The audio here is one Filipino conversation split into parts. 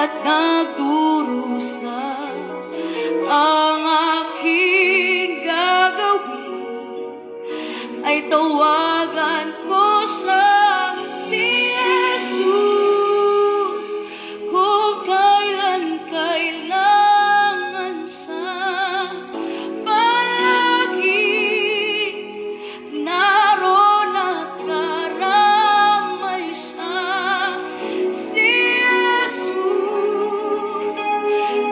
at nagdurusa. Ang aking gagawin ay tawagan ko siya, si Jesus, kung kailan kailangan siya. Palagi naroon at karamay siya, si Jesus,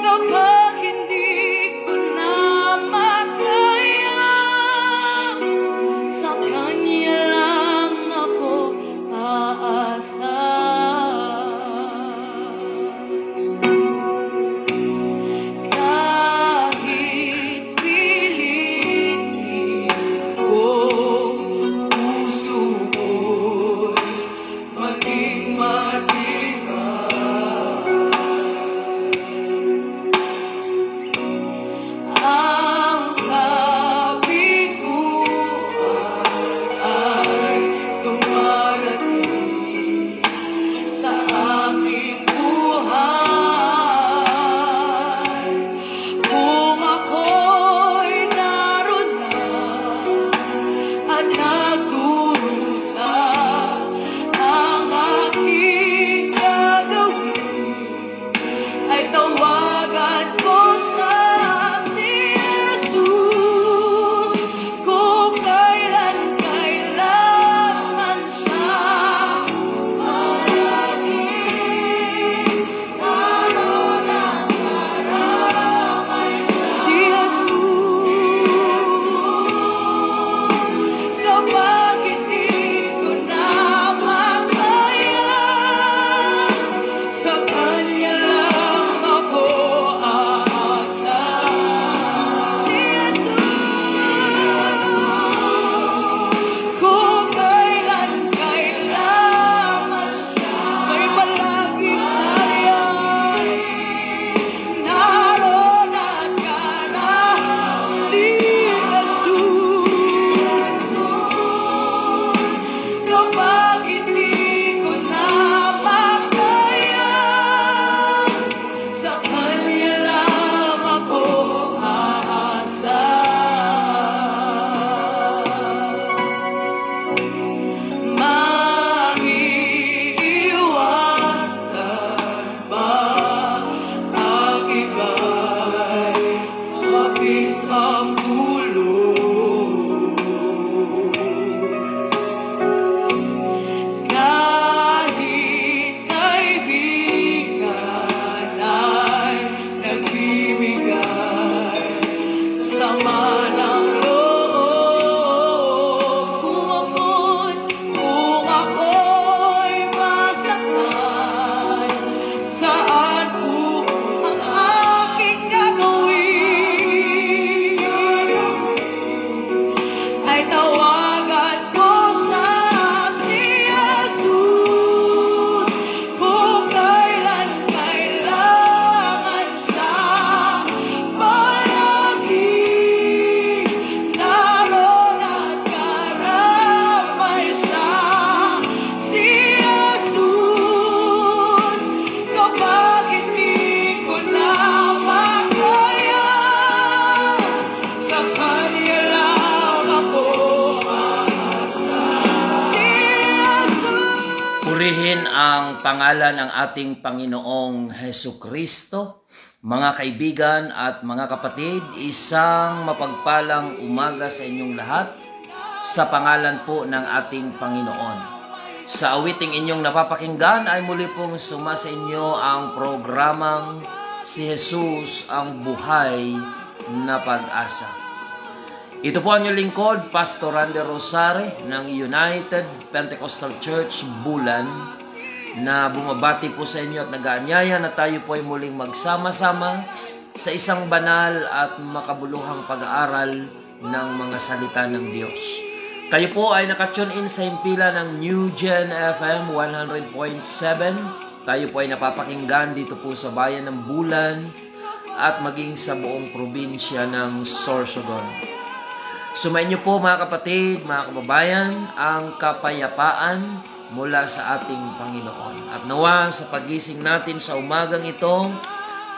kapag hindi ko na makaya, sa Kanya lang ako aasa. Kahit pilitin ko, puso ko'y maging matibay. Ang kabiguan ay dumarating sa aming buhay. Kung ako'y naroon na at nagdurusa, ang aking gagawin ay tawagan ko sa si Jesus, kung kailan kailangan siya. Palagi naroon ang karamay siya, si Jesus, kapag hindi ko na makaya, sa Kanya lang ako aasa. Si Jesus, kung kailan kailangan siya, siya'y palaging nariyan, naroon at karamay. Si Jesus, kapag hindi ko na makaya, sa Kanya lang ako aasa. Maiiwasan ba ang iba'y mapis ang tulog? Kahit kaibigan ay nagbibigay sama ng loob, kung ako'y masaktan, saan po ang aking gagawin? Ay tawagan ko sa si Jesus, kung kailan kailangan siya. Palagi naroon at karamay siya, si Jesus, kapag hindi ko na makaya, sa Kanya lang ako aasa. Si Jesus. Purihin ang pangalan ng ating Panginoong Hesukristo. Mga kaibigan at mga kapatid, isang mapagpalang umaga sa inyong lahat sa pangalan po ng ating Panginoon. Sa awiting inyong napapakinggan ay muli pong sumasa inyo ang programang Si Jesus ang Buhay na Pag-asa. Ito po ang inyong lingkod, Pastor Randy Rosare ng United Pentecostal Church Bulan, na bumabati po sa inyo at nag-aanyaya na tayo po ay muling magsama-sama sa isang banal at makabuluhang pag-aaral ng mga salita ng Diyos. Kayo po ay nakatune in sa himpilan ng New Gen FM 100.7. Tayo po ay napapakinggan dito po sa bayan ng Bulan at maging sa buong probinsya ng Sorsogon. Sumainyo po mga kapatid, mga kababayan, ang kapayapaan mula sa ating Panginoon. At nawa sa pagising natin sa umagang ito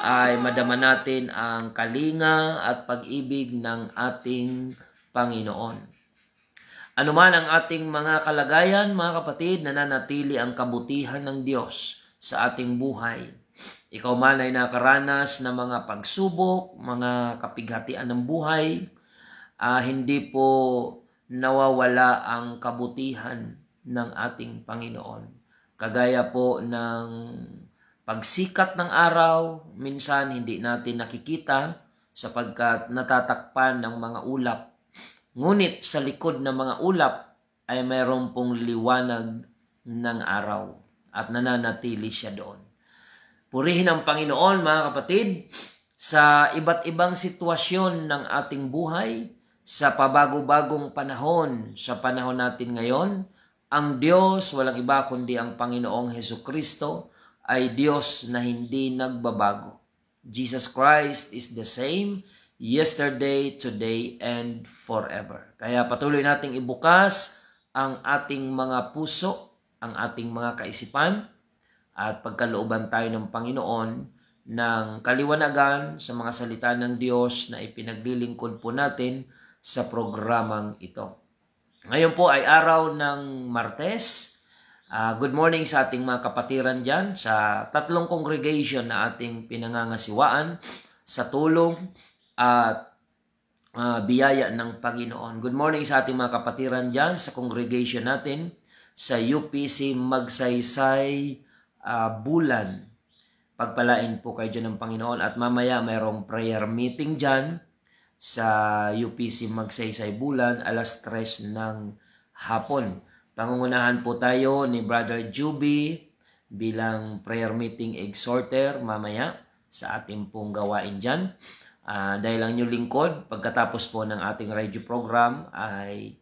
ay madama natin ang kalinga at pag-ibig ng ating Panginoon. Ano man ang ating mga kalagayan, mga kapatid, nananatili ang kabutihan ng Diyos sa ating buhay. Ikaw man ay nakaranas ng mga pagsubok, mga kapighatian ng buhay, hindi po nawawala ang kabutihan ng ating Panginoon. Kagaya po ng pagsikat ng araw, minsan hindi natin nakikita sapagkat natatakpan ng mga ulap. Ngunit sa likod ng mga ulap ay mayroon pong liwanag ng araw at nananatili siya doon. Purihin ang Panginoon, mga kapatid, sa iba't ibang sitwasyon ng ating buhay, sa pabago-bagong panahon, sa panahon natin ngayon, ang Diyos, walang iba kundi ang Panginoong Hesukristo, ay Diyos na hindi nagbabago. Jesus Christ is the same yesterday, today, and forever. Kaya patuloy nating ibukas ang ating mga puso, ang ating mga kaisipan, at pagkalooban tayo ng Panginoon ng kaliwanagan sa mga salita ng Diyos na ipinaglilingkod po natin sa programang ito. Ngayon po ay araw ng Martes. Good morning sa ating mga kapatiran dyan sa tatlong congregation na ating pinangangasiwaan sa tulong at biyaya ng Panginoon. Good morning sa ating mga kapatiran dyan sa congregation natin sa UPC Magsaysay Bulan. Pagpalain po kayo dyan ng Panginoon at mamaya mayroong prayer meeting dyan sa UPC Magsaysay Bulan alas 3 ng hapon. Pangungunahan po tayo ni Brother Juby bilang prayer meeting exhorter mamaya sa ating pong gawain dyan. Dahil ang inyong lingkod, pagkatapos po ng ating radio program ay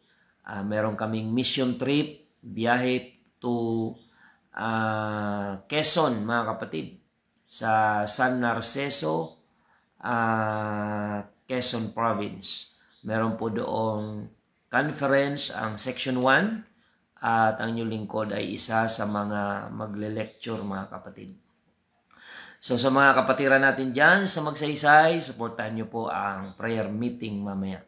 meron kaming mission trip, biyahe to Quezon, mga kapatid, sa San Narciso, Quezon Province. Meron po doong conference ang Section 1 at ang inyong lingkod ay isa sa mga magle-lecture, mga kapatid. So sa mga kapatiran natin dyan sa Magsaysay, supportahan nyo po ang prayer meeting mamaya.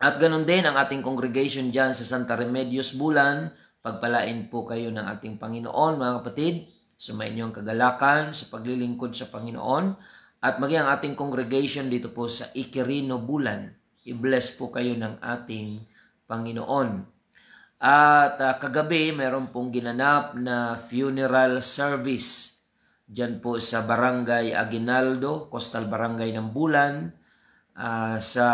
At ganun din ang ating congregation dyan sa Santa Remedios Bulan. Pagpalain po kayo ng ating Panginoon, mga kapatid. Sumayin nyo ang kagalakan sa paglilingkod sa Panginoon. At maging ang ating congregation dito po sa Iquirino Bulan. I-bless po kayo ng ating Panginoon. At kagabi, meron pong ginanap na funeral service diyan po sa Barangay Aguinaldo, Coastal Barangay ng Bulan, sa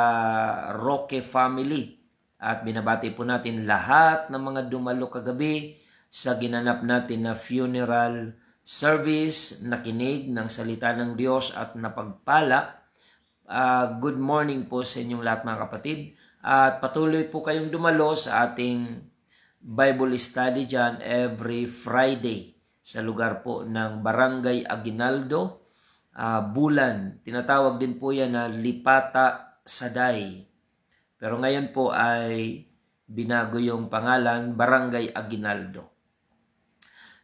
Roque family. At binabati po natin lahat ng mga dumalo kagabi sa ginanap natin na funeral service, nakinig ng salita ng Diyos at napagpala. Good morning po sa inyong lahat, mga kapatid. At patuloy po kayong dumalo sa ating Bible study dyan every Friday sa lugar po ng Barangay Aguinaldo, Bulan. Tinatawag din po yan na Lipata Saday. Pero ngayon po ay binago yung pangalan, Barangay Aguinaldo.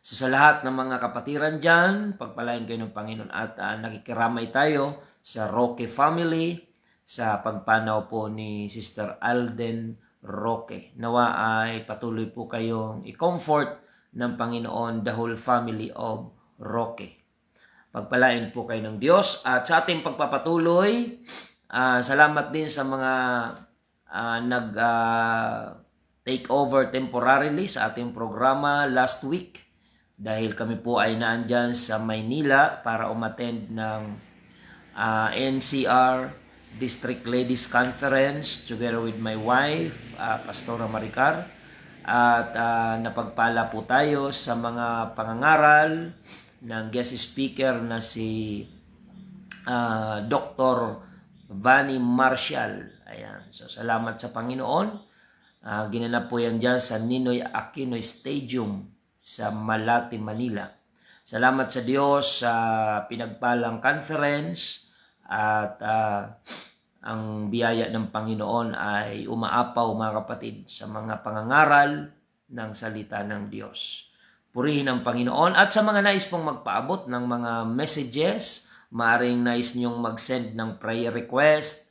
So sa lahat ng mga kapatiran dyan, pagpalain kayo ng Panginoon at nakikiramay tayo sa Roque family, sa pagpanaw po ni Sister Alden Roque. Nawa ay patuloy po kayong i-comfort ng Panginoon, the whole family of Roque. Pagpalain po kayo ng Diyos. At sa ating pagpapatuloy, salamat din sa mga nag-take over temporarily sa ating programa last week. Dahil kami po ay naandyan sa Maynila para umattend ng NCR District Ladies Conference together with my wife, Pastora Maricar. At napagpala po tayo sa mga pangangaral ng guest speaker na si Dr. Vanny Marshall. Ayan. So salamat sa Panginoon. Ginanap po yan dyan sa Ninoy Aquino Stadium sa Malate, Manila. Salamat sa Diyos sa pinagpalang conference at ang biyaya ng Panginoon ay umaapaw, mga kapatid, sa mga pangangaral ng salita ng Diyos. Purihin ang Panginoon. At sa mga nais pong magpaabot ng mga messages, maaring nais niyong mag-send ng prayer request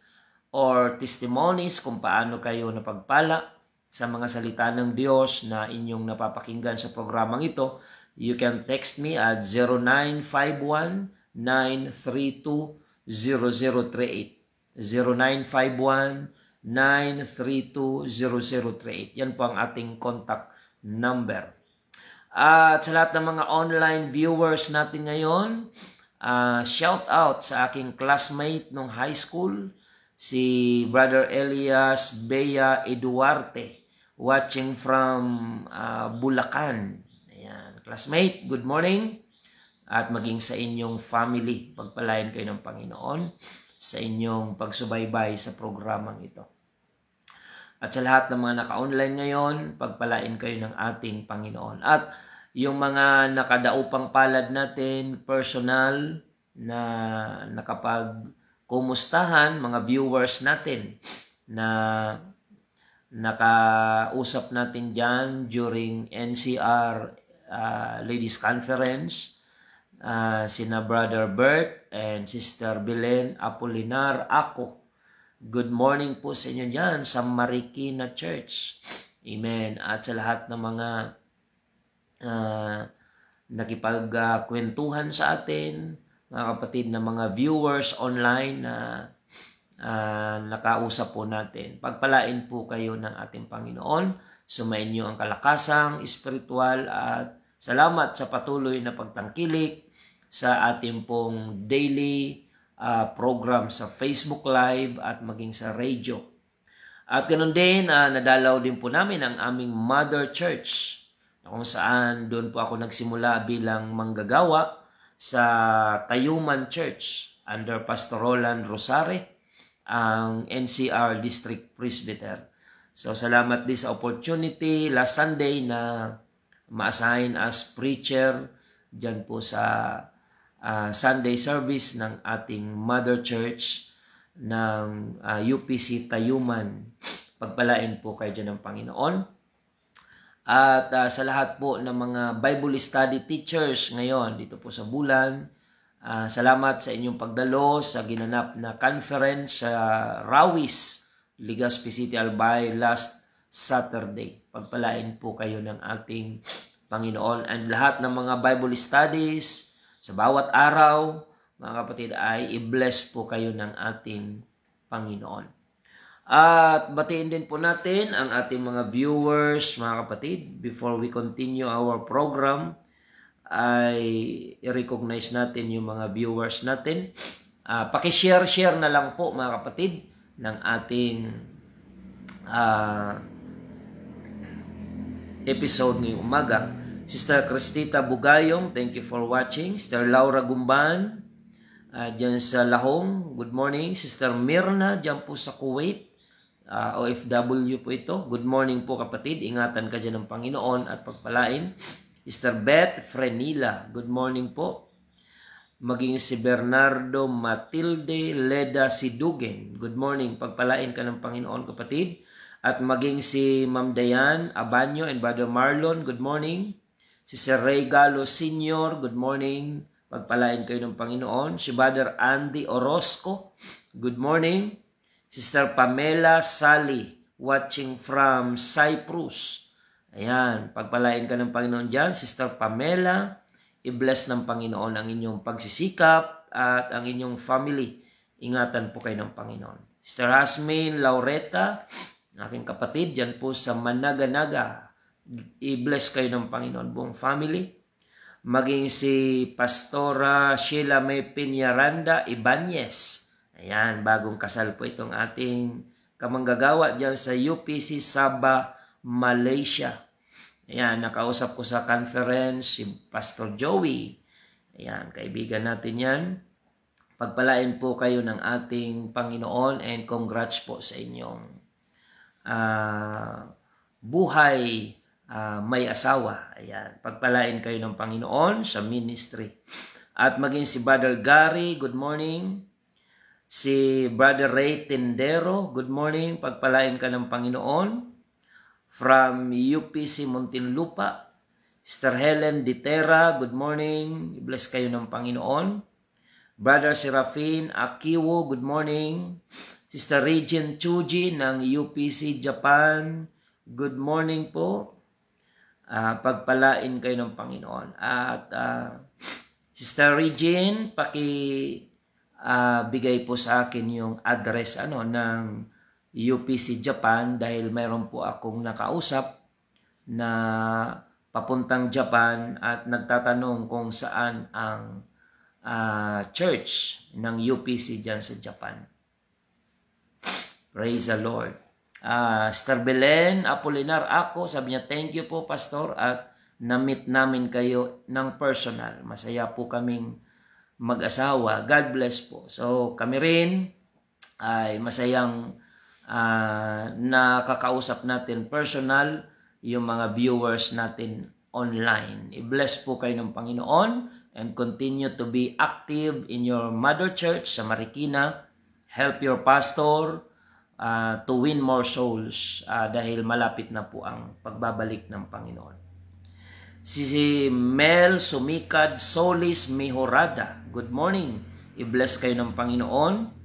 or testimonies kung paano kayo napagpala sa mga salita ng Diyos na inyong napapakinggan sa programang ito, you can text me at 0951-932-0038. 0951-932-0038. Yan po ang ating contact number. At sa lahat ng mga online viewers natin ngayon, shout out sa aking classmate nung high school, si Brother Elias Bea Eduarte, watching from Bulacan. Ayan. Classmate, good morning. At maging sa inyong family, pagpalain kayo ng Panginoon sa inyong pagsubaybay sa programang ito. At sa lahat ng mga naka-online ngayon, pagpalain kayo ng ating Panginoon. At yung mga nakadaupang palad natin, personal, na nakapag-kumustahan, mga viewers natin, na nakausap natin dyan during NCR Ladies Conference, sina Brother Bert and Sister Belen Apolinar, ako. Good morning po sa inyo dyan sa Marikina Church. Amen. At sa lahat ng mga nakipagkwentuhan sa atin, mga kapatid na mga viewers online na nakausap po natin. Pagpalain po kayo ng ating Panginoon. Sumayin niyo ang kalakasang espiritual at salamat sa patuloy na pagtangkilik sa ating pong daily program sa Facebook Live at maging sa radio. At ganoon din, nadalaw din po namin ang aming Mother Church, kung saan doon po ako nagsimula bilang manggagawa sa Tayuman Church under Pastor Roland Rosare, ang NCR District Presbyter. So salamat din sa opportunity last Sunday na ma-assign as preacher dyan po sa Sunday service ng ating Mother Church ng UPC Tayuman. Pagpalain po kayo dyan ng Panginoon. At sa lahat po ng mga Bible study teachers ngayon dito po sa Bulan, salamat sa inyong pagdalo sa ginanap na conference sa Rawis, Legazpi City, Albay last Saturday. Pagpalain po kayo ng ating Panginoon. And lahat ng mga Bible studies sa bawat araw, mga kapatid, ay i-bless po kayo ng ating Panginoon. At batiin din po natin ang ating mga viewers, mga kapatid. Before we continue our program, ay i-recognize natin yung mga viewers natin. Paki-share na lang po, mga kapatid, ng ating episode ngayong umaga. Sister Cristita Bugayong, thank you for watching. Sister Laura Gumban, dyan sa Lahong, good morning. Sister Mirna, dyan po sa Kuwait, OFW po ito. Good morning po kapatid, ingatan ka dyan ng Panginoon at pagpalain. Sister Beth Frenila, good morning po. Maging si Bernardo Matilde Leda Sidugen, good morning, pagpalain ka ng Panginoon kapatid. At maging si Ma'am Dayan Abanyo and Brother Marlon, good morning. Si Sir Ray Galo Sr., good morning. Pagpalain kayo ng Panginoon. Si Brother Andy Orozco, good morning. Sister Pamela Sally, watching from Cyprus. Ayan, pagpalain ka ng Panginoon dyan. Sister Pamela, i-bless ng Panginoon ang inyong pagsisikap at ang inyong family. Ingatan po kayo ng Panginoon. Sister Hasmin Laureta, aking kapatid, dyan po sa Managanaga. I-bless kayo ng Panginoon, buong family. Maging si Pastora Sheila May Piñaranda Ibanez. Ayan, bagong kasal po itong ating kamanggagawa dyan sa UPC Sabah, Malaysia. Ayan, nakausap ko sa conference si Pastor Joey. Ayan, kaibigan natin yan. Pagpalain po kayo ng ating Panginoon and congrats po sa inyong buhay may asawa. Ayan. Pagpalain kayo ng Panginoon sa ministry. At maging si Brother Gary, good morning. Si Brother Ray Tindero, good morning. Pagpalain ka ng Panginoon. from UPC Muntinlupa. Sister Helen Ditera, good morning. Bless kayo ng Panginoon. Brother Serafin Akiwo, good morning. Sister Regine Chuji ng UPC Japan, good morning po. Pagpalain kayo ng Panginoon. At Sister Regine, bigay po sa akin yung address ng UPC Japan dahil mayroon po akong nakausap na papuntang Japan at nagtatanong kung saan ang church ng UPC dyan sa Japan. Praise the Lord. Sister Belen Apolinar ako, sabi niya, thank you po Pastor at na-meet namin kayo ng personal. Masaya po kaming mag-asawa. God bless po. So kami rin ay masayang nakakausap natin personal yung mga viewers natin online. I-bless po kayo ng Panginoon and continue to be active in your mother church sa Marikina. Help your pastor to win more souls dahil malapit na po ang pagbabalik ng Panginoon. Si Mel Sumikad Solis Mihorada, good morning. I-bless kayo ng Panginoon.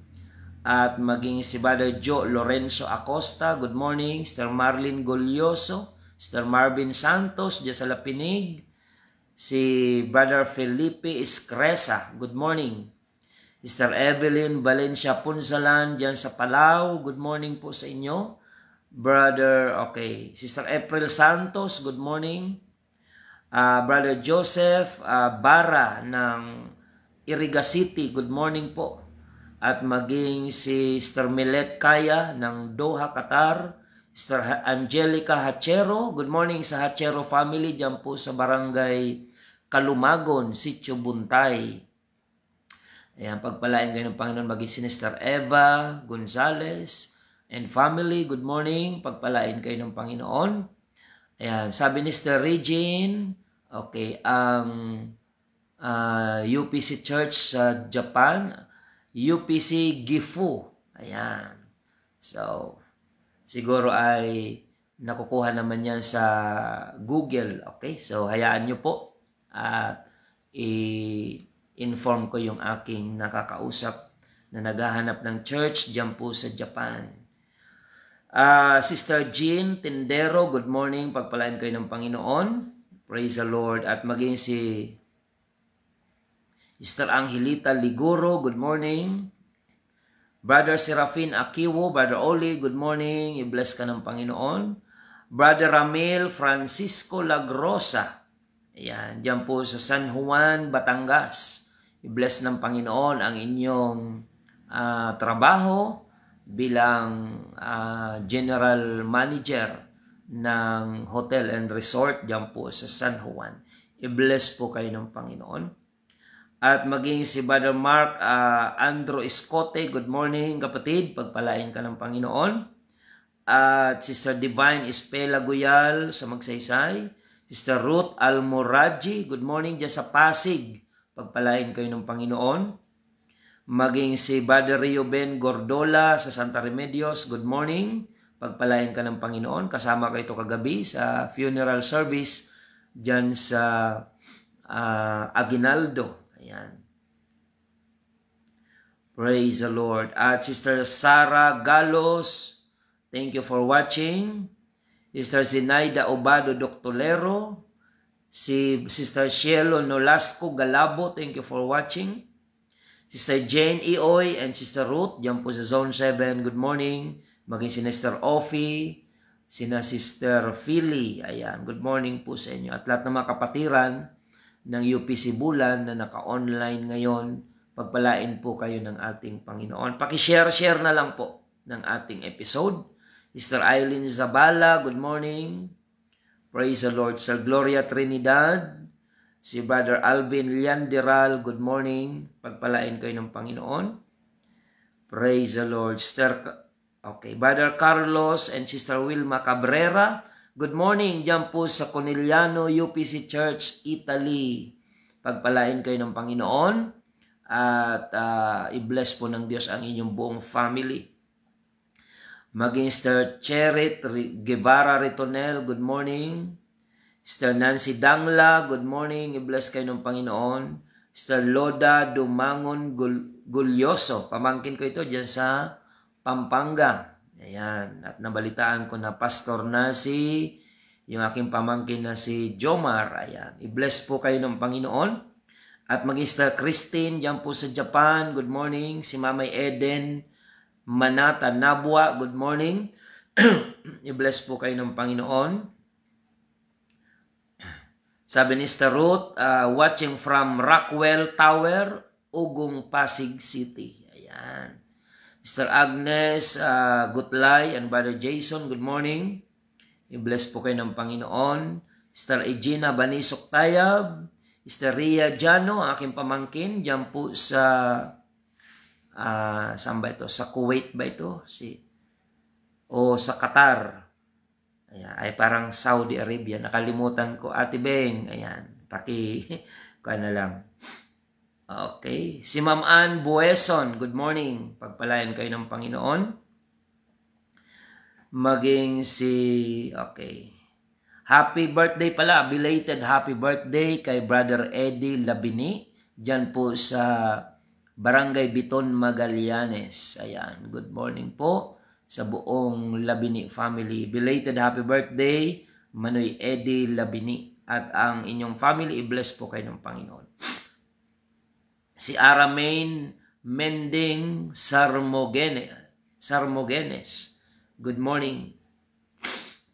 At maging si Brother Joe Lorenzo Acosta, good morning. Sister Marlene Golyoso, Sister Marvin Santos, diyan sa Lapinig. Si Brother Felipe Iscresa, good morning. Sister Evelyn Valencia Punsalan, diyan sa Palau, good morning po sa inyo. Sister April Santos, good morning. Brother Joseph Barra ng Iriga City, good morning po. At maging si Sister Milet Kaya ng Doha, Qatar. Sister Angelica Hachero, good morning sa Hachero family dyan po sa Barangay Kalumagon, Sitio Buntay. Ayan, pagpalain kayo ng Panginoon. Maging si Sister Eva Gonzalez and family, good morning. Pagpalain kayo ng Panginoon. Ayan, sabi ni Sister Regine, ang UPC Church sa Japan, UPC Gifu. Ayan. So, siguro ay nakukuha naman yan sa Google. Okay? So, hayaan nyo po at i-inform ko yung aking nakakausap na naghahanap ng church dyan po sa Japan. Sister Jean Tindero, good morning. Pagpalain kayo ng Panginoon. Praise the Lord. At maging si Sister Angelita Liguro, good morning. Brother Serafin Akiwo, Brother Oli, good morning. I-bless ka ng Panginoon. Brother Ramil Francisco Lagrosa. Ayan, dyan po sa San Juan, Batangas. I-bless ng Panginoon ang inyong trabaho bilang General Manager ng Hotel and Resort dyan po sa San Juan. I-bless po kayo ng Panginoon. At maging si Brother Mark Andro Escote, good morning kapatid, pagpalain ka ng Panginoon. At Sister Divine Espela Guyal sa Magsaysay. Sister Ruth Almoraji, good morning dyan sa Pasig, pagpalain kayo ng Panginoon. Maging si Brother Rio Ben Gordola sa Santa Remedios, good morning, pagpalain ka ng Panginoon. Kasama kayo ito kagabi sa funeral service dyan sa Aguinaldo. Ayan. Praise the Lord. At Sister Sara Galos, thank you for watching. Sister Zinaida Obado Doctolero, si Sister Cielo Nolasco Galabo, thank you for watching. Sister Jane Ioy and Sister Ruth, dyan po sa Zone 7, good morning. Maging si Sister Offie, sina Sister Philly, ayan, good morning po sa inyo. At lahat ng mga kapatiran ng UPC Bulan na naka-online ngayon, pagpalain po kayo ng ating Panginoon. Paki-share na lang po ng ating episode. Sister Eileen Zabala, good morning. Praise the Lord. Sir Gloria Trinidad, si Brother Alvin Lianderal, good morning. Pagpalain kayo ng Panginoon. Praise the Lord. Brother Carlos and Sister Wilma Cabrera, good morning dyan po sa Conigliano UPC Church, Italy. Pagpalain kayo ng Panginoon at i-bless po ng Diyos ang inyong buong family. Maging Sister Cherit Guevara Ritonel, good morning. Sister Nancy Dangla, good morning. I-bless kayo ng Panginoon. Sister Loda Dumangon Gulyoso, pamangkin ko ito dyan sa Pampanga. Ayan. At nabalitaan ko na pastor na yung aking pamangkin na si Jomar. Ayan. I-bless po kayo ng Panginoon. At Magister Christine, dyan po sa Japan. Good morning. Si Mamay Eden Manata Nabwa, good morning. I-bless po kayo ng Panginoon. Sabi ni Sister Ruth, watching from Rockwell Tower, Ugong, Pasig City. Ayan. Sister Agnes Gutlay and Brother Jason, good morning. I-bless po kayo ng Panginoon. Sister Egina Banisok Tayab, Sister Ria Jano, aking pamangkin, dyan po sa, saan ba ito? Sa Kuwait ba ito? O sa Qatar. Ayan, ay parang Saudi Arabia. Nakalimutan ko. Ate Beng, ayan, kuha na lang. Okay. Si Ma'am Ann Bueson, good morning. Pagpalayan kayo ng Panginoon. Maging okay. Happy birthday pala, belated happy birthday kay Brother Eddie Labini. Diyan po sa Barangay Biton, Magallanes. Ayan, good morning po sa buong Labini family. Belated happy birthday, Manoy Eddie Labini. At ang inyong family, i-bless po kayo ng Panginoon. Si Aramain Mending Sarmogenes. Good morning.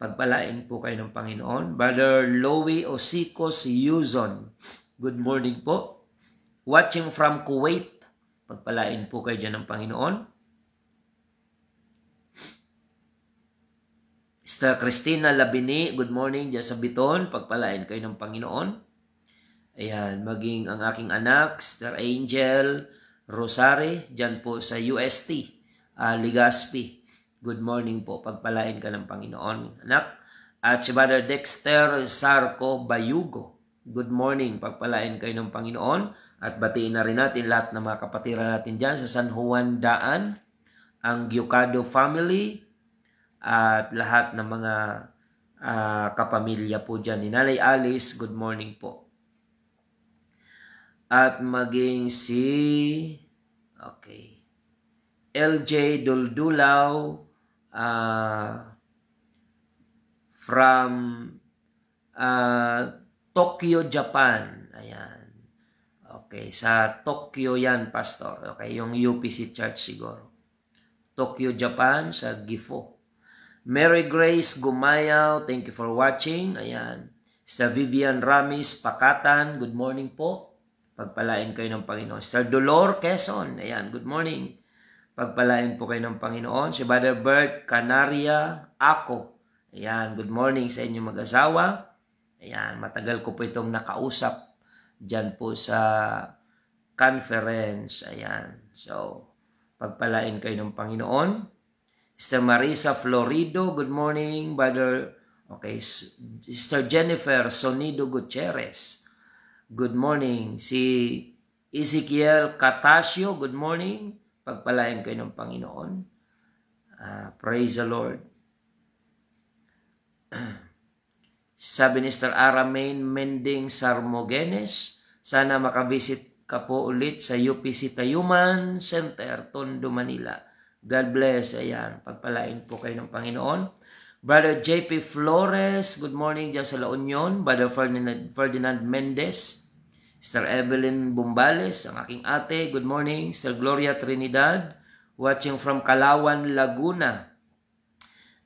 Pagpalain po kayo ng Panginoon. Brother Lowy Osicos Yuzon. Good morning po. Watching from Kuwait. Pagpalain po kayo dyan ng Panginoon. Sister Christina Labini, good morning dyan sa Biton. Pagpalain kayo ng Panginoon. Ayan, maging ang aking anak, Sister Angel Rosari, dyan po sa UST, Legazpi. Good morning po. Pagpalain ka ng Panginoon, anak. At si Brother Dexter Sarco Bayugo. Good morning. Pagpalain kayo ng Panginoon. At batiin na rin natin lahat ng mga kapatiran natin dyan sa San Juan Daan, ang Gyucado family, at lahat ng mga kapamilya po dyan. Ni Nanay Alice, good morning po. At maging LJ Duldulaw from Tokyo, Japan. Ayan. Okay, sa Tokyo yan, Pastor. Okay, yung UPC Church siguro. Tokyo, Japan, sa Gifu. Mary Grace Gumayaw, thank you for watching. Ayan. Sister Vivian Ramis Pakatan, good morning po. Pagpalain kayo ng Panginoon. Sister Dolor Quezon, ayan, good morning. Pagpalain po kayo ng Panginoon. Si Brother Bert Canaria Ako, ayan, good morning sa inyong mag-asawa. Ayan, matagal ko po itong nakausap dyan po sa conference. Ayan, so, pagpalain kayo ng Panginoon. Sister Marisa Florido, good morning. Brother, Sister Jennifer Sonido Gutierrez, good morning. Si Ezekiel Catasio, good morning. Pagpalain kayo ng Panginoon. Praise the Lord. Sabi ni Sister Aramain Mending Sarmogenes, sana makavisit ka po ulit sa UPC Tayuman Center, Tondo, Manila. God bless. Ayan, pagpalain po kayo ng Panginoon. Brother JP Flores, good morning dyan sa La Union. Brother Ferdinand Mendez. Sister Evelyn Bumbales, ang aking ate, good morning. Sister Gloria Trinidad, watching from Calauan, Laguna.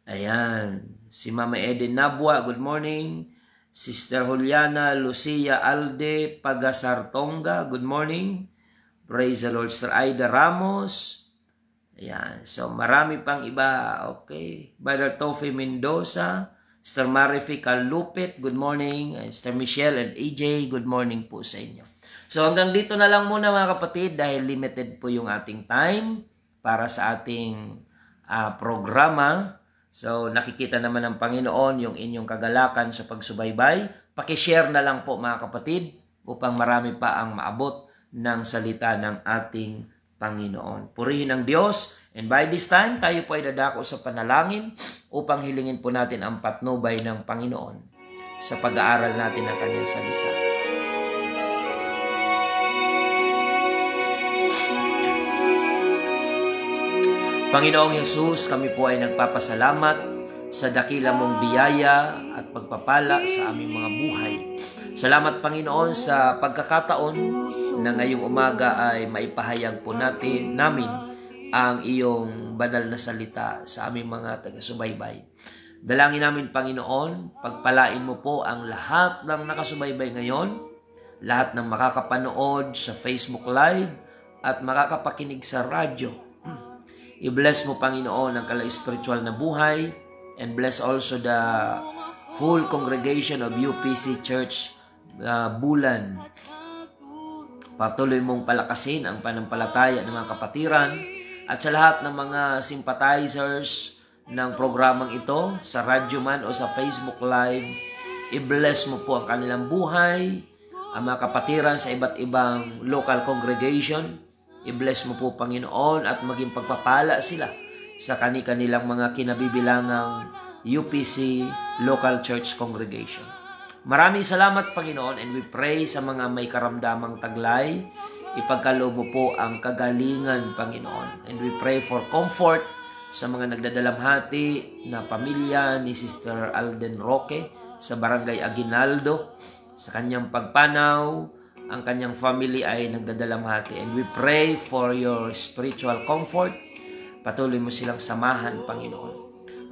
Ayan. Si Mama Eden Nabwa, good morning. Sister Juliana Lucia Alde Pagasartonga, good morning. Praise the Lord. Sister Aida Ramos. Ayan. So, marami pang iba. Okay. Brother Tofi Mendoza. Sister Marifi Calupit, good morning. And Sister Michelle and AJ, good morning po sa inyo. So, hanggang dito na lang muna mga kapatid dahil limited po yung ating time para sa ating programa. So, nakikita naman ng Panginoon yung inyong kagalakan sa pagsubaybay. Pakishare na lang po mga kapatid upang marami pa ang maabot ng salita ng ating Panginoon. Purihin ang Diyos. And by this time, tayo po ay dadako sa panalangin upang hilingin po natin ang patnubay ng Panginoon sa pag-aaral natin ng Kanyang salita. Panginoong Jesus, kami po ay nagpapasalamat sa dakila mong biyaya at pagpapala sa aming mga buhay. Salamat, Panginoon, sa pagkakataon na ngayong umaga ay maipahayag po namin ang iyong banal na salita sa aming mga taga-subaybay. Dalangin namin, Panginoon, pagpalain mo po ang lahat ng nakasubaybay ngayon, lahat ng makakapanood sa Facebook Live at makakapakinig sa radyo. I-bless mo, Panginoon, ang kala-spiritual na buhay, and bless also the whole congregation of UPC Church Bulan. Patuloy mong palakasin ang panampalataya ng mga kapatiran at sa lahat ng mga sympathizers ng programang ito, sa radyo man o sa Facebook Live, i-bless mo po ang kanilang buhay, ang mga kapatiran sa iba't ibang local congregation. I-bless mo po, Panginoon, at maging pagpapala sila sa kanilang mga kinabibilangang UPC Local Church Congregation. Maraming salamat, Panginoon, and we pray sa mga may karamdamang taglay. Ipagkaloob mo po ang kagalingan, Panginoon. And we pray for comfort sa mga nagdadalamhati na pamilya ni Sister Alden Roque sa Barangay Aguinaldo. Sa kanyang pagpanaw, ang kanyang family ay nagdadalamhati. And we pray for your spiritual comfort. Patuloy mo silang samahan, Panginoon.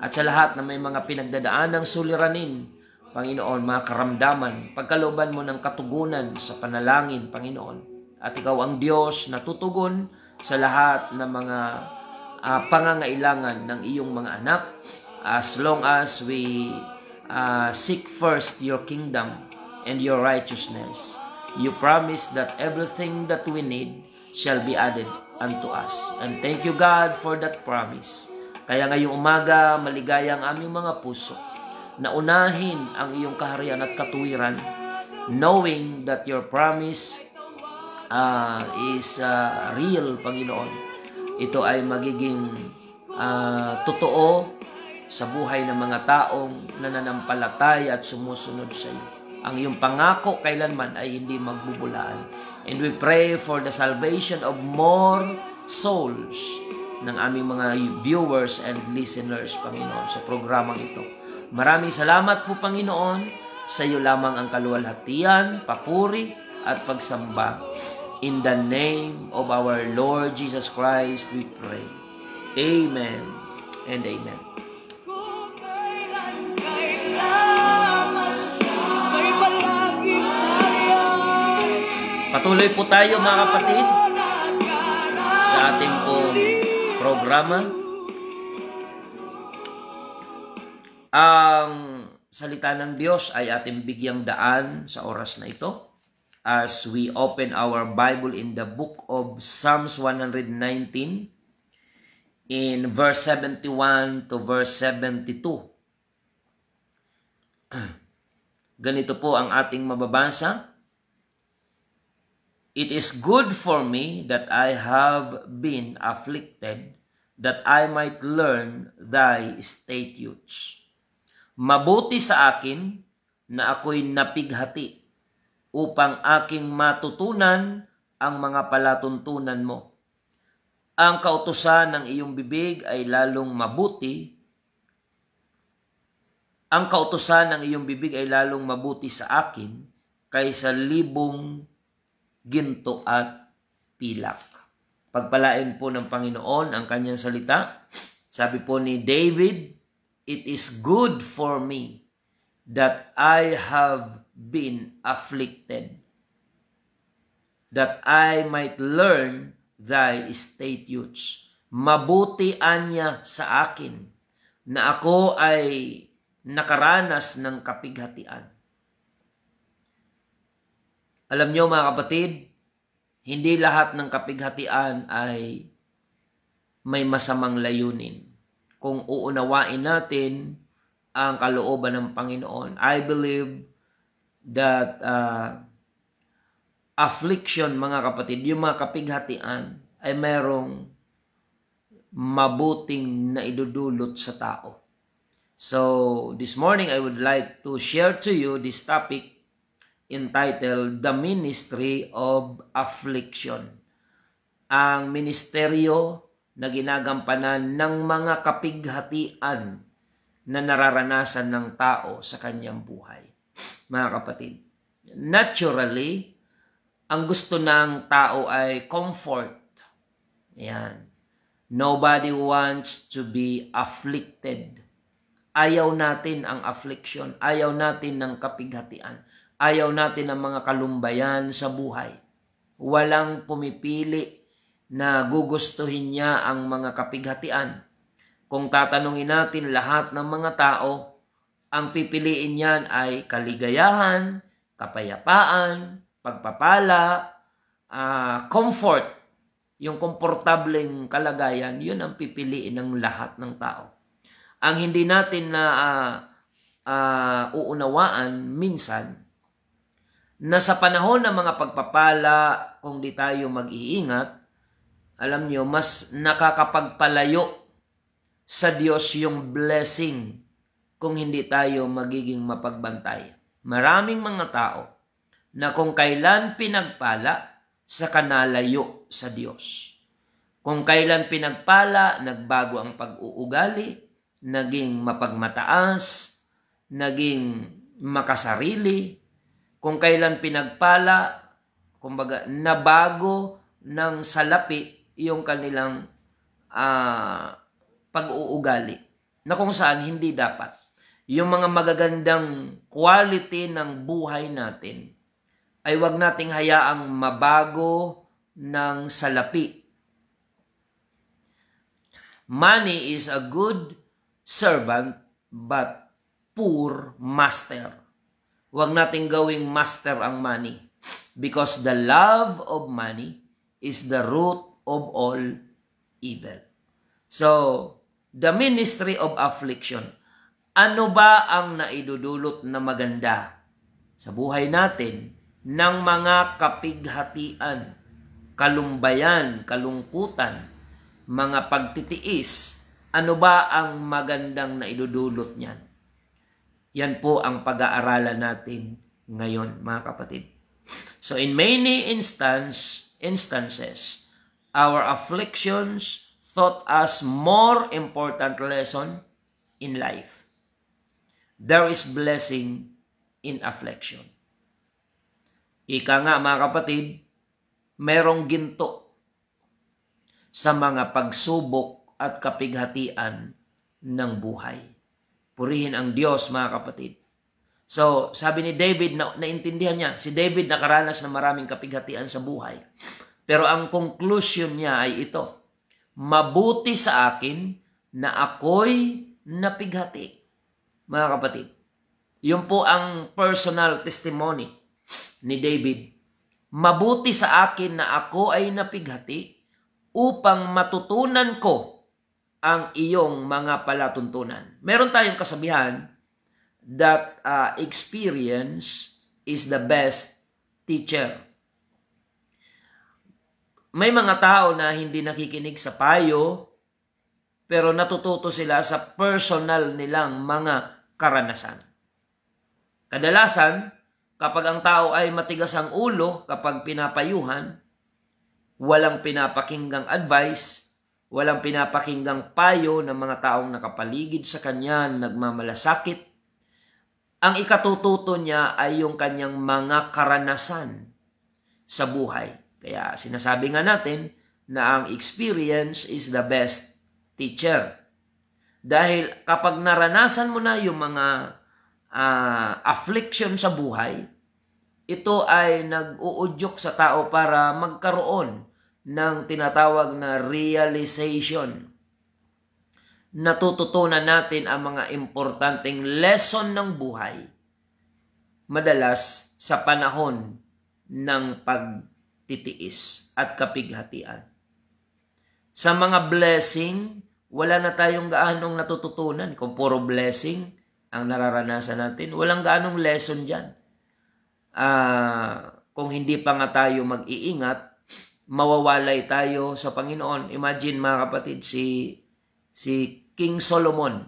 At sa lahat na may mga pinagdadaanang suliranin, Panginoon, mga karamdaman, pagkalooban mo ng katugunan sa panalangin, Panginoon. At ikaw ang Diyos na tutugon sa lahat ng mga pangangailangan ng iyong mga anak, as long as we seek first your kingdom and your righteousness. You promise that everything that we need shall be added unto us. And thank you, God, for that promise. Kaya ngayong umaga, maligaya ang aming mga puso na unahin ang iyong kaharian at katuwiran, knowing that your promise is real, Panginoon. Ito ay magiging totoo sa buhay ng mga taong nananampalataya at sumusunod sa iyo. Ang iyong pangako kailanman ay hindi magbubulaan. And we pray for the salvation of more souls ng aming mga viewers and listeners, Panginoon, sa programang ito. Maraming salamat po, Panginoon. Sa iyo lamang ang kaluwalhatian, papuri at pagsamba. In the name of our Lord Jesus Christ, we pray. Amen and amen. Patuloy po tayo, mga kapatid, sa ating pong programa. Ang salita ng Diyos ay ating bigyang daan sa oras na ito as we open our Bible in the book of Psalms 119 in verse 71 to verse 72. Ganito po ang ating mababasa. It is good for me that I have been afflicted, that I might learn thy statutes. Mabuti sa akin na ako'y napighati upang aking matutunan ang mga palatuntunan mo. Ang kautusan ng iyong bibig ay lalong mabuti. Ang kautusan ng iyong bibig ay lalong mabuti sa akin kaysa libong ginto at pilak. Pagpalain po ng Panginoon ang kanyang salita. Sabi po ni David, it is good for me that I have been afflicted, that I might learn thy statutes. Mabuti anya sa akin na ako ay nakaranas ng kapighatian. Alam nyo, mga kapatid, hindi lahat ng kapighatian ay may masamang layunin. Kung uunawain natin ang kalooban ng Panginoon, I believe that affliction, mga kapatid, yung mga kapighatian, ay merong mabuting na idudulot sa tao. So, this morning I would like to share to you this topic entitled The Ministry of Affliction. Ang ministeryo na ginagampanan ng mga kapighatian na nararanasan ng tao sa kanyang buhay. Mga kapatid, naturally, ang gusto ng tao ay comfort. Yan. Nobody wants to be afflicted. Ayaw natin ang affliction. Ayaw natin ng kapighatian. Ayaw natin ng mga kalumbayan sa buhay. Walang pumipili na gugustuhin niya ang mga kapighatian. Kung tatanungin natin lahat ng mga tao, ang pipiliin niyan ay kaligayahan, kapayapaan, pagpapala, comfort. Yung komportableng kalagayan, yun ang pipiliin ng lahat ng tao. Ang hindi natin na uunawaan minsan, na sa panahon ng mga pagpapala, kung di tayo mag-iingat, alam nyo, mas nakakapagpalayo sa Diyos yung blessing kung hindi tayo magiging mapagbantay. Maraming mga tao na kung kailan pinagpala, sa kanalayo sa Diyos. Kung kailan pinagpala, nagbago ang pag-uugali, naging mapagmataas, naging makasarili. Kung kailan pinagpala, kumbaga, nabago ng salapi yung kanilang pag-uugali. Na kung saan hindi dapat. Yung mga magagandang quality ng buhay natin, ay wag nating hayaang mabago ng salapi. Money is a good servant but poor master. Wag nating gawing master ang money because the love of money is the root of all evil. So, the ministry of affliction. Ano ba ang naidudulot na maganda sa buhay natin ng mga kapighatian, kalumbayan, kalungkutan, mga pagtitiis? Ano ba ang magandang naidudulot niyan? Yan po ang pag-aaralan natin ngayon, mga kapatid. So in many instances, our afflictions taught us more important lesson in life. There is blessing in affliction. Ika nga, mga kapatid, merong ginto sa mga pagsubok at kapighatian ng buhay. Purihin ang Diyos, mga kapatid. So, sabi ni David, naintindihan niya, si David nakaranas ng maraming kapighatian sa buhay. Pero ang conclusion niya ay ito, mabuti sa akin na ako'y napighati. Mga kapatid, yun po ang personal testimony ni David. Mabuti sa akin na ako ay napighati upang matutunan ko ang iyong mga palatuntunan. Meron tayong kasabihan that experience is the best teacher. May mga tao na hindi nakikinig sa payo, pero natututo sila sa personal nilang mga karanasan. Kadalasan, kapag ang tao ay matigas ang ulo, kapag pinapayuhan, walang pinapakinggang advice, walang pinapakinggang payo ng mga taong nakapaligid sa kanya, nagmamalasakit, ang ikatututo niya ay yung kanyang mga karanasan sa buhay. Kaya sinasabi nga natin na ang experience is the best teacher. Dahil kapag naranasan mo na yung mga affliction sa buhay, ito ay nag-uudyok sa tao para magkaroon ng tinatawag na realization. Natututunan natin ang mga importanteng lesson ng buhay, madalas sa panahon ng pagtitiis at kapighatian. Sa mga blessing, wala na tayong gaanong natututunan. Kung puro blessing ang nararanasan natin, walang gaanong lesson dyan. Kung hindi pa nga tayo mag-iingat, mawawalay tayo sa Panginoon. Imagine mga kapatid, si King Solomon,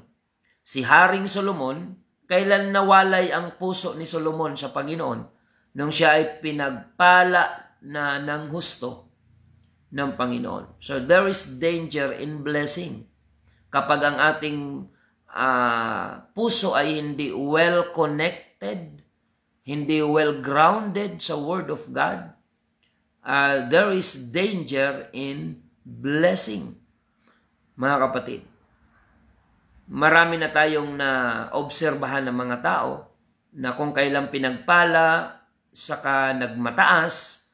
si Haring Solomon, kailan nawalay ang puso ni Solomon sa Panginoon? Nung siya ay pinagpala na ng husto ng Panginoon. So there is danger in blessing. Kapag ang ating puso ay hindi well connected, hindi well grounded sa Word of God, there is danger in blessing. Mga kapatid, marami na tayong na-obserbahan ng mga tao na kung kailan pinagpala, saka nagmataas,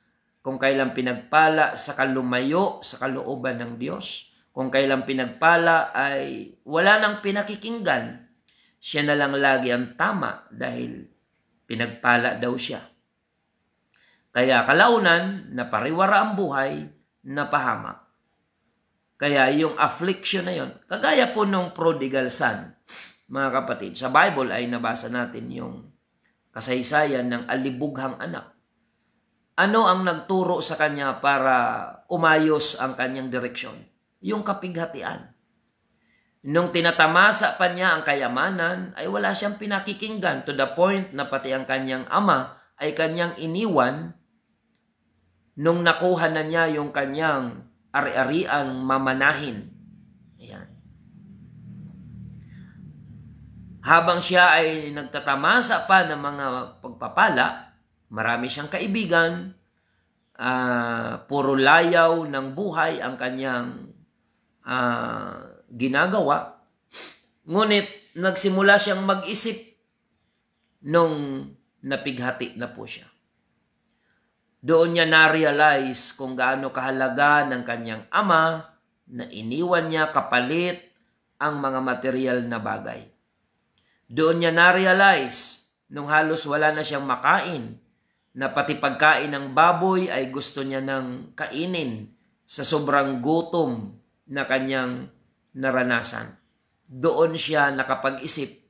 kung kailan pinagpala, saka lumayo sa kalooban ng Diyos. Kung kailan pinagpala ay wala nang pinakikinggan, siya na lang lagi ang tama dahil pinagpala daw siya. Kaya kalaunan, napariwara ang buhay, napahamak. Kaya yung affliction na yon, kagaya po nung prodigal son, mga kapatid, sa Bible ay nabasa natin yung kasaysayan ng alibughang anak. Ano ang nagturo sa kanya para umayos ang kanyang direksyon? Yung kapighatian. Nung tinatamasa pa niya ang kayamanan, ay wala siyang pinakikinggan to the point na pati ang kanyang ama ay kanyang iniwan nung nakuha na niya yung kanyang ari-ariang mamanahin. Ayan. Habang siya ay nagtatamasa pa ng mga pagpapala, marami siyang kaibigan, puro layaw ng buhay ang kanyang ginagawa. Ngunit nagsimula siyang mag-isip nung napighati na po siya. Doon niya na-realize kung gaano kahalaga ng kanyang ama na iniwan niya kapalit ang mga material na bagay. Doon niya na-realize nung halos wala na siyang makain, na pati pagkain ng baboy ay gusto niya nang kainin sa sobrang gutom na kanyang naranasan. Doon siya nakapag-isip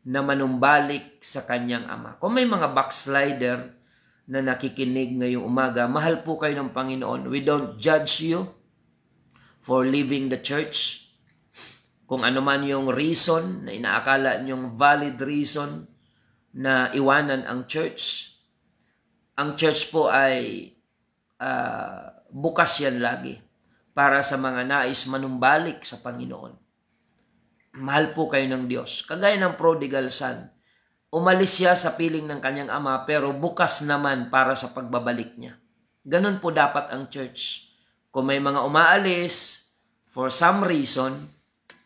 na manumbalik sa kanyang ama. Kung may mga backslider na nakikinig ngayong umaga, mahal po kayo ng Panginoon. We don't judge you for leaving the church. Kung ano man yung reason na inaakala niyong valid reason na iwanan ang church po ay bukas yan lagi para sa mga nais manumbalik sa Panginoon. Mahal po kayo ng Diyos. Kagaya ng prodigal son, umalis siya sa piling ng kanyang ama pero bukas naman para sa pagbabalik niya. Ganun po dapat ang church. Kung may mga umaalis for some reason,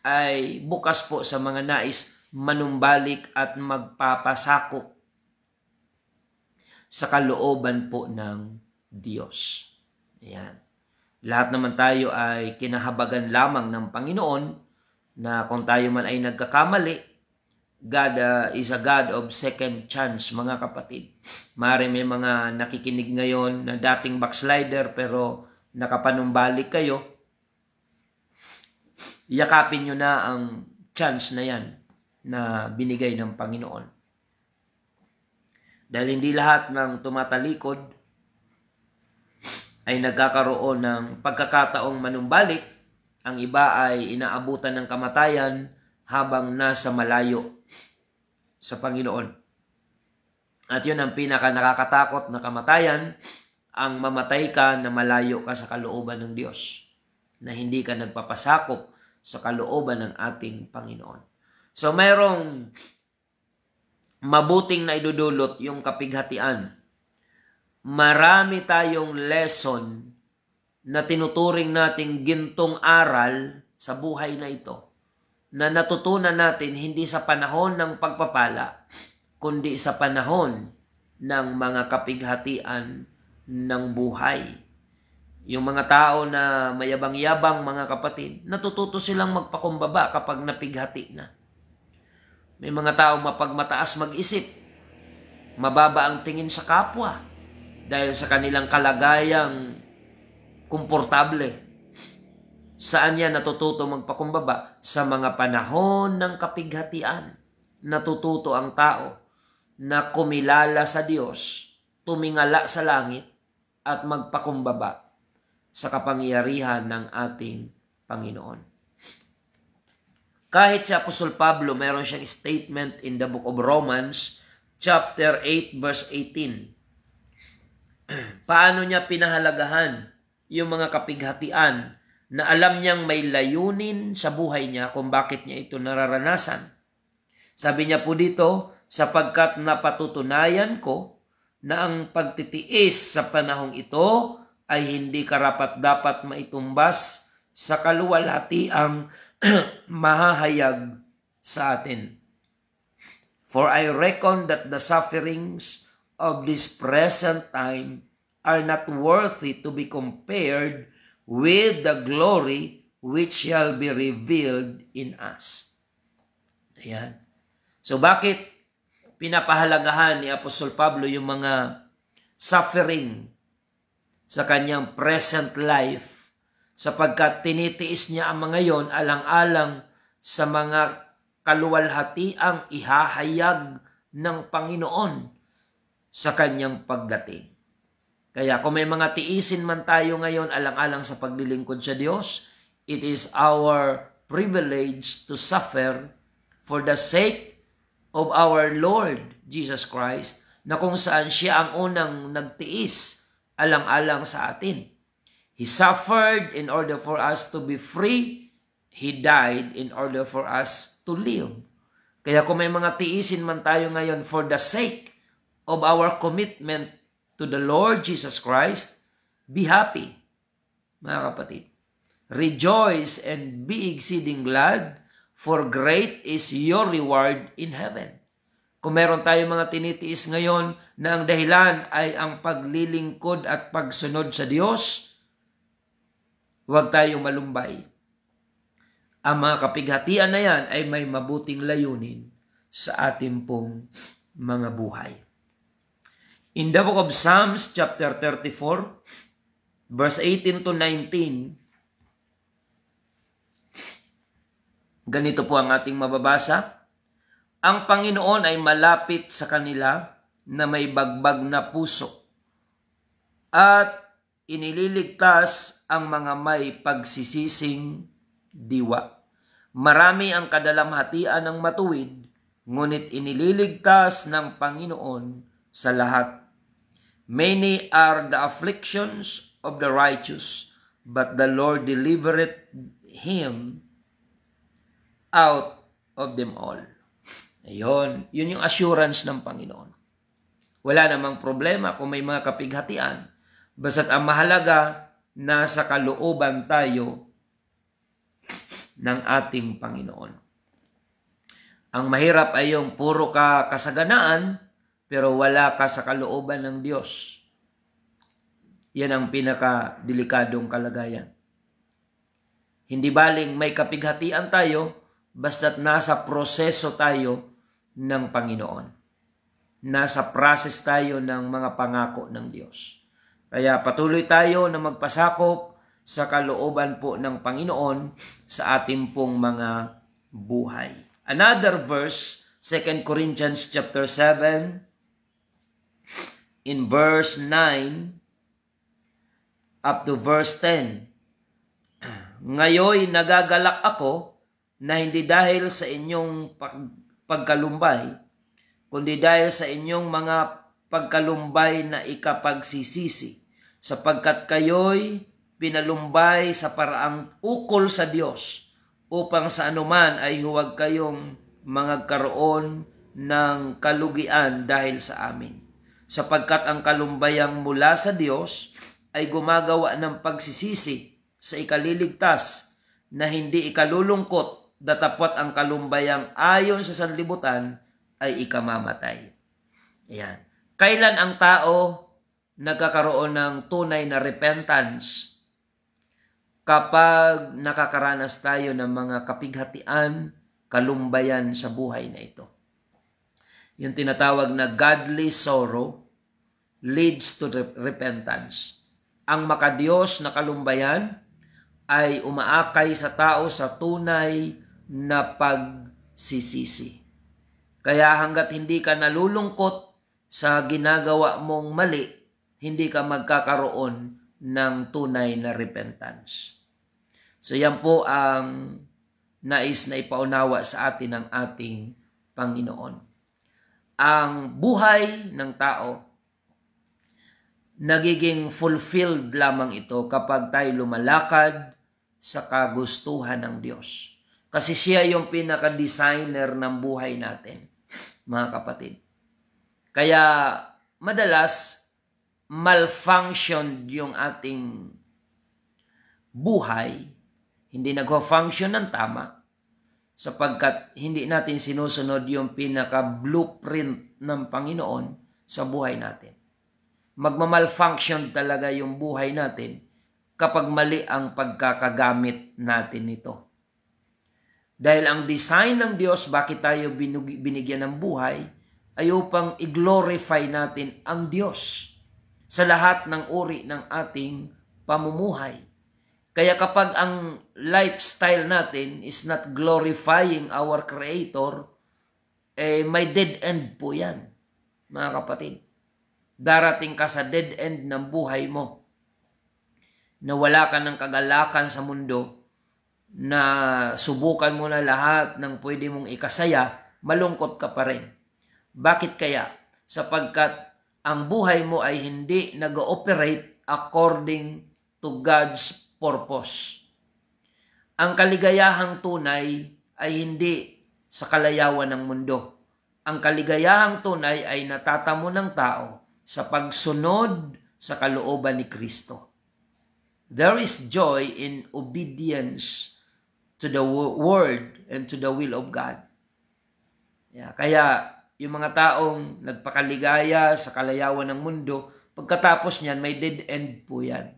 ay bukas po sa mga nais manumbalik at magpapasakop sa kalooban po ng Diyos. Ayan. Lahat naman tayo ay kinahabagan lamang ng Panginoon na kung tayo man ay nagkakamali, God is a God of second chance, mga kapatid. Maaari may mga nakikinig ngayon na dating backslider pero nakapanumbalik kayo. Yakapin nyo na ang chance na yan na binigay ng Panginoon. Dahil hindi lahat ng tumatalikod ay nagkakaroon ng pagkakataong manumbalik. Ang iba ay inaabutan ng kamatayan habang nasa malayo sa Panginoon. At yun ang pinaka nakakatakot na kamatayan, ang mamatay ka na malayo ka sa kalooban ng Diyos, na hindi ka nagpapasakop sa kalooban ng ating Panginoon. So mayroong mabuting na idudulot yung kapighatian. Marami tayong lesson na tinuturing nating gintong aral sa buhay na ito, na natutunan natin hindi sa panahon ng pagpapala, kundi sa panahon ng mga kapighatian ng buhay. Yung mga tao na mayabang-yabang, mga kapatid, natututo silang magpakumbaba kapag napighati na. May mga tao mapagmataas mag-isip, mababa ang tingin sa kapwa dahil sa kanilang kalagayang komportable. Saan yan natututo magpakumbaba? Sa mga panahon ng kapighatian. Natututo ang tao na kumilala sa Diyos, tumingala sa langit, at magpakumbaba sa kapangyarihan ng ating Panginoon. Kahit si Apostol Pablo, meron siyang statement in the book of Romans, chapter 8, verse 18. Paano niya pinahalagahan yung mga kapighatian na alam niyang may layunin sa buhay niya kung bakit niya ito nararanasan. Sabi niya po dito, sapagkat napatutunayan ko na ang pagtitiis sa panahong ito ay hindi karapat-dapat maitumbas sa kaluwalhatiang mahahayag sa atin. For I reckon that the sufferings of this present time are not worthy to be compared with the glory which shall be revealed in us. Ayan. So bakit pinapahalagahan ni Apostol Pablo yung mga suffering sa kanyang present life? Sapagkat tinitiis niya ang mga yon alang-alang sa mga kaluwalhatiang ihahayag ng Panginoon sa kanyang pagdating. Kaya kung may mga tiisin man tayo ngayon alang-alang sa paglilingkod sa Diyos, it is our privilege to suffer for the sake of our Lord Jesus Christ, na kung saan siya ang unang nagtiis alang-alang sa atin. He suffered in order for us to be free. He died in order for us to live. Kaya kung may mga tiisin man tayo ngayon for the sake of our commitment to the Lord Jesus Christ, be happy, mga kapatid. Rejoice and be exceeding glad, for great is your reward in heaven. Kung meron tayong mga tinitiis ngayon na ang dahilan ay ang paglilingkod at pagsunod sa Diyos, huwag tayong malumbay. Ang mga kapighatian na yan ay may mabuting layunin sa ating pong mga buhay. In the book of Psalms, chapter 34, verse 18 to 19, ganito po ang ating mababasa. Ang Panginoon ay malapit sa kanila na may bagbag na puso at inililigtas ang mga may pagsisising diwa. Marami ang kadalamhatian ng matuwid, ngunit inililigtas ng Panginoon sa lahat. Many are the afflictions of the righteous, but the Lord delivereth him out of them all. Ayun, yun yung assurance ng Panginoon. Wala namang problema kung may mga kapighatian. Basta't ang mahalaga, nasa kalooban tayo ng ating Panginoon. Ang mahirap ay yung puro ka kasaganaan, pero wala ka sa kalooban ng Diyos. Yan ang pinakadelikadong kalagayan. Hindi baling may kapighatian tayo, basta't nasa proseso tayo ng Panginoon. Nasa process tayo ng mga pangako ng Diyos. Kaya patuloy tayo na magpasakop sa kalooban po ng Panginoon sa ating pong mga buhay. Another verse, 2 Corinthians chapter 7, in verse 9 up to verse 10. Ngayoy nagagalak ako na hindi dahil sa inyong pagkalumbay, kundi dahil sa inyong mga pagkalumbay na ikapagsisisi, sapagkat kayo'y pinalumbay sa paraang ukol sa Diyos, upang sa anuman ay huwag kayong magkaroon ng kalugian dahil sa amin. Sapagkat ang kalumbayang mula sa Diyos ay gumagawa ng pagsisisi sa ikaliligtas na hindi ikalulungkot, datapwat ang kalumbayang ayon sa sanlibutan ay ikamamatay. Ayan. Kailan ang tao nagkakaroon ng tunay na repentance? Kapag nakakaranas tayo ng mga kapighatian, kalumbayan sa buhay na ito. Yung tinatawag na godly sorrow leads to repentance. Ang makadiyos na kalumbayan ay umaakay sa tao sa tunay na pagsisisi. Kaya hanggat hindi ka nalulungkot sa ginagawa mong mali, hindi ka magkakaroon ng tunay na repentance. So yan po ang nais na ipaunawa sa atin ng ating Panginoon. Ang buhay ng tao, nagiging fulfilled lamang ito kapag tayo lumalakad sa kagustuhan ng Diyos. Kasi siya yung pinaka-designer ng buhay natin, mga kapatid. Kaya madalas malfunctioned yung ating buhay, hindi nag-function ng tama, sapagkat hindi natin sinusunod yung pinaka-blueprint ng Panginoon sa buhay natin. Magmamalfunction talaga yung buhay natin kapag mali ang pagkakagamit natin nito. Dahil ang design ng Diyos, bakit tayo binigyan ng buhay, ay upang i-glorify natin ang Diyos sa lahat ng uri ng ating pamumuhay. Kaya kapag ang lifestyle natin is not glorifying our Creator, may dead end po yan, mga kapatid. Darating ka sa dead end ng buhay mo, na wala ka ng kagalakan sa mundo, na subukan mo na lahat ng pwede mong ikasaya, malungkot ka pa rin. Bakit kaya? Sapagkat ang buhay mo ay hindi nag-ooperate according to God's purpose. Ang kaligayahang tunay ay hindi sa kalayawan ng mundo. Ang kaligayahang tunay ay natatamo ng tao sa pagsunod sa kalooban ni Kristo. There is joy in obedience to the word and to the will of God. Kaya yung mga taong nagpakaligaya sa kalayawan ng mundo, pagkatapos niyan, may dead end po yan.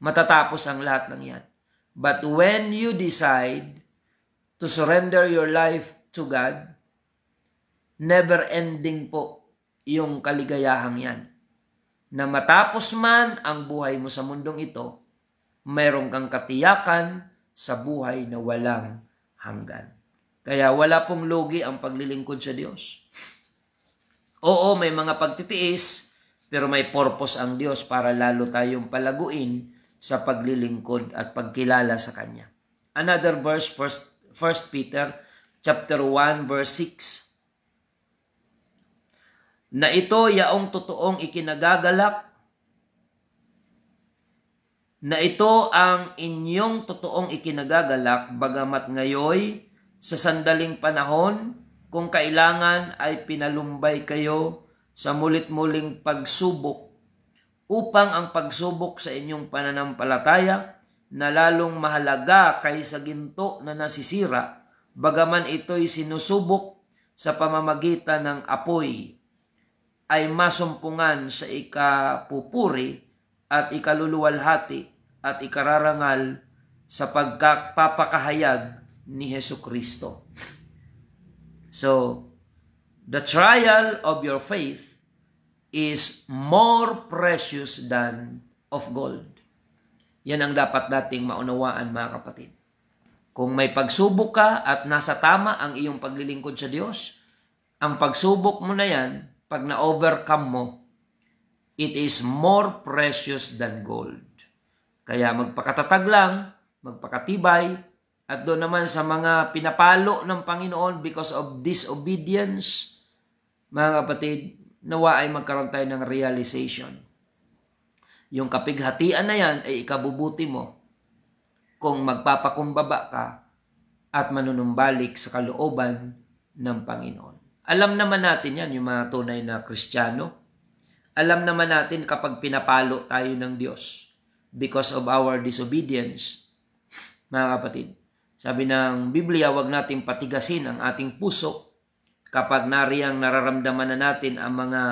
Matatapos ang lahat ng yan. But when you decide to surrender your life to God, never ending po yung kaligayahang yan. Na matapos man ang buhay mo sa mundong ito, mayroon kang katiyakan sa buhay na walang hanggan. Kaya wala pong lugi ang paglilingkod sa Diyos. Oo, may mga pagtitiis, pero may purpose ang Diyos para lalo tayong palaguin sa paglilingkod at pagkilala sa Kanya. Another verse, 1 Peter chapter 1 verse 6. Na ito yaong totoong ikinagagalak, na ito ang inyong totoong ikinagagalak, bagamat ngayoy, sa sandaling panahon, kung kailangan ay pinalumbay kayo sa mulit-muling pagsubok, upang ang pagsubok sa inyong pananampalataya, na lalong mahalaga kaysa ginto na nasisira, bagaman ito'y sinusubok sa pamamagitan ng apoy, ay masumpungan sa ikapupuri at ikaluluwalhati at ikararangal sa pagpapakahayag ni Jesucristo. So, the trial of your faith is more precious than of gold. Yan ang dapat nating maunawaan, mga kapatid. Kung may pagsubok ka at nasa tama ang iyong paglilingkod sa Diyos, ang pagsubok mo na yan, pag na-overcome mo, it is more precious than gold. Kaya magpakatatag lang, magpakatibay, at doon naman sa mga pinapalo ng Panginoon because of disobedience, mga kapatid, nawa ay magkaroon tayo ng realization. Yung kapighatian na yan ay ikabubuti mo kung magpapakumbaba ka at manunumbalik sa kalooban ng Panginoon. Alam naman natin yan, yung mga tunay na Kristiyano. Alam naman natin kapag pinapalo tayo ng Diyos because of our disobedience. Mga kapatid, sabi ng Biblia, wag natin patigasin ang ating puso kapag nariyang nararamdaman na natin ang mga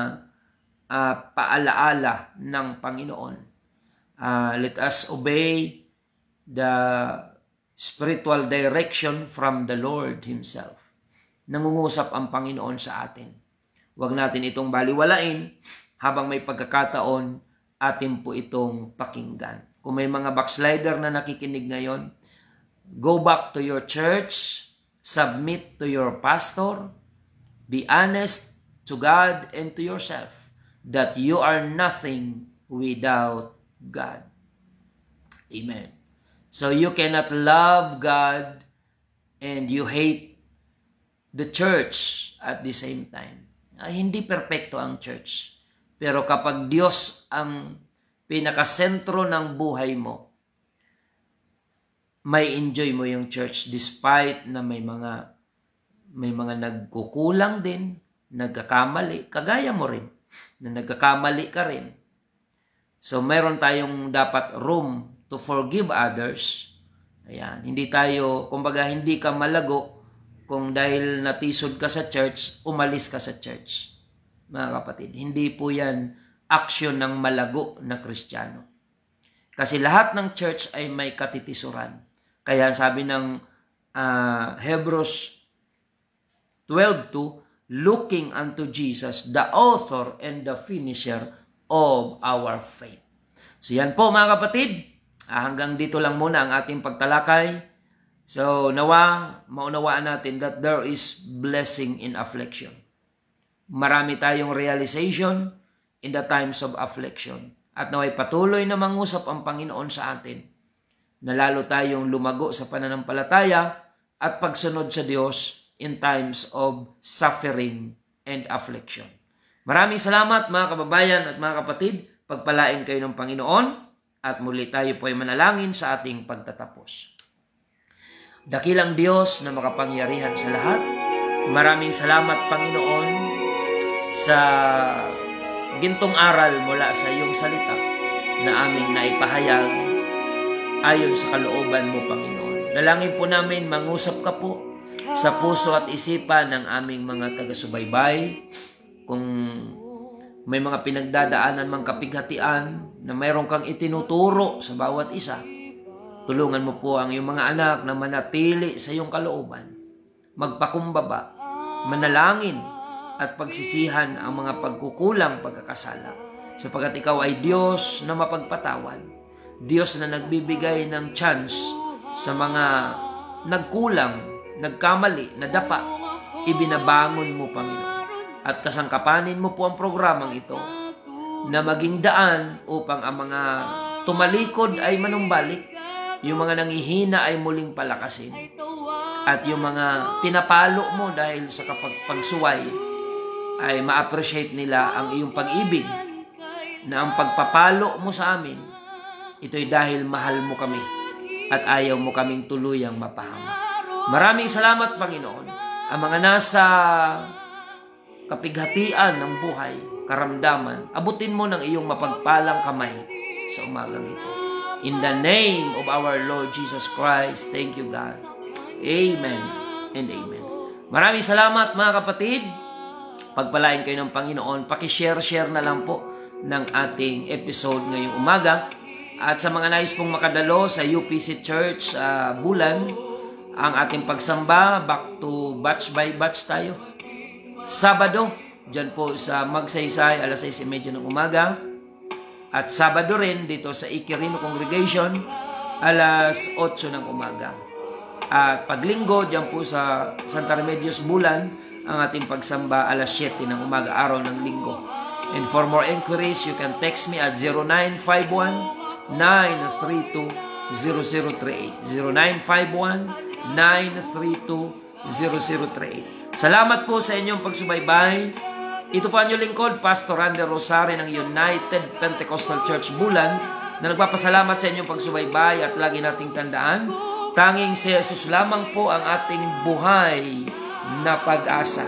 paalaala ng Panginoon. Let us obey the spiritual direction from the Lord Himself. Nangungusap ang Panginoon sa atin. Wag natin itong baliwalain habang may pagkakataon, atin po itong pakinggan. Kung may mga backslider na nakikinig ngayon, go back to your church, submit to your pastor, be honest to God and to yourself that you are nothing without God. Amen. So you cannot love God and you hate the church at the same time. Hindi perpekto ang church. Pero kapag Diyos ang pinakasentro ng buhay mo, may enjoy mo yung church despite na may mga nagkukulang din, nagkakamali, kagaya mo rin, na nagkakamali ka rin. So, mayroon tayong dapat room to forgive others. Ayan, hindi tayo, kumbaga, hindi ka malago kung dahil natisod ka sa church, umalis ka sa church. Mga kapatid, hindi po yan aksyon ng malago na Kristiyano. Kasi lahat ng church ay may katitisuran. Kaya sabi ng Hebrews 12:2, looking unto Jesus, the author and the finisher of our faith. So yan po mga kapatid, hanggang dito lang muna ang ating pagtalakay. So nawa, maunawaan natin that there is blessing in affliction. Marami tayong realization in the times of affliction. At naway patuloy na mangusap ang Panginoon sa atin na lalo tayong lumago sa pananampalataya at pagsunod sa Diyos in times of suffering and affliction. Maraming salamat mga kababayan at mga kapatid. Pagpalain kayo ng Panginoon at muli tayo po ay manalangin sa ating pagtatapos. Dakilang Diyos na makapangyarihan sa lahat, maraming salamat Panginoon sa gintong aral mula sa iyong salita na aming naipahayag ayon sa kalooban mo Panginoon. Dalangin po namin mangusap ka po sa puso at isipan ng aming mga taga-subaybay. Kung may mga pinagdadaanan mang kapighatian na mayroon kang itinuturo sa bawat isa, tulungan mo po ang iyong mga anak na manatili sa iyong kalooban, magpakumbaba, manalangin at pagsisihan ang mga pagkukulang pagkakasala. Sapagkat ikaw ay Diyos na mapagpatawad, Diyos na nagbibigay ng chance sa mga nagkulang, nagkamali, nadapa, ibinabangon mo Panginoon. At kasangkapanin mo po ang programang ito na maging daan upang ang mga tumalikod ay manumbalik, yung mga nangihina ay muling palakasin, at yung mga pinapalo mo dahil sa pagsuway ay ma-appreciate nila ang iyong pag-ibig, na ang pagpapalo mo sa amin, ito'y dahil mahal mo kami at ayaw mo kaming tuluyang mapahamak. Maraming salamat Panginoon. Ang mga nasa kapighatian ng buhay, karamdaman, abutin mo ng iyong mapagpalang kamay sa umagang ito. In the name of our Lord Jesus Christ, thank you God. Amen and amen. Maraming salamat mga kapatid. Pagpalain kayo ng Panginoon. Paki-share na lang po ng ating episode ngayong umaga. At sa mga nais pong makadalo sa UPC Church Bulan, ang ating pagsamba, back to batch by batch tayo. Sabado, dyan po sa Magsaysay, alas 6:30 ng umaga. At Sabado rin dito sa Ikirino Congregation, alas 8 ng umaga. At paglinggo, dyan po sa Santa Remedios Bulan, ang ating pagsamba, alas 7 ng umaga, araw ng linggo. And for more inquiries, you can text me at 0951-932-0038. 0951-932-0038. Salamat po sa inyong pagsubaybay. Ito po ang inyong lingkod, Pastor Randy Rosario ng United Pentecostal Church Bulan, na nagpapasalamat sa inyong pagsubaybay at lagi nating tandaan, tanging si Jesus lamang po ang ating buhay na pag-asa.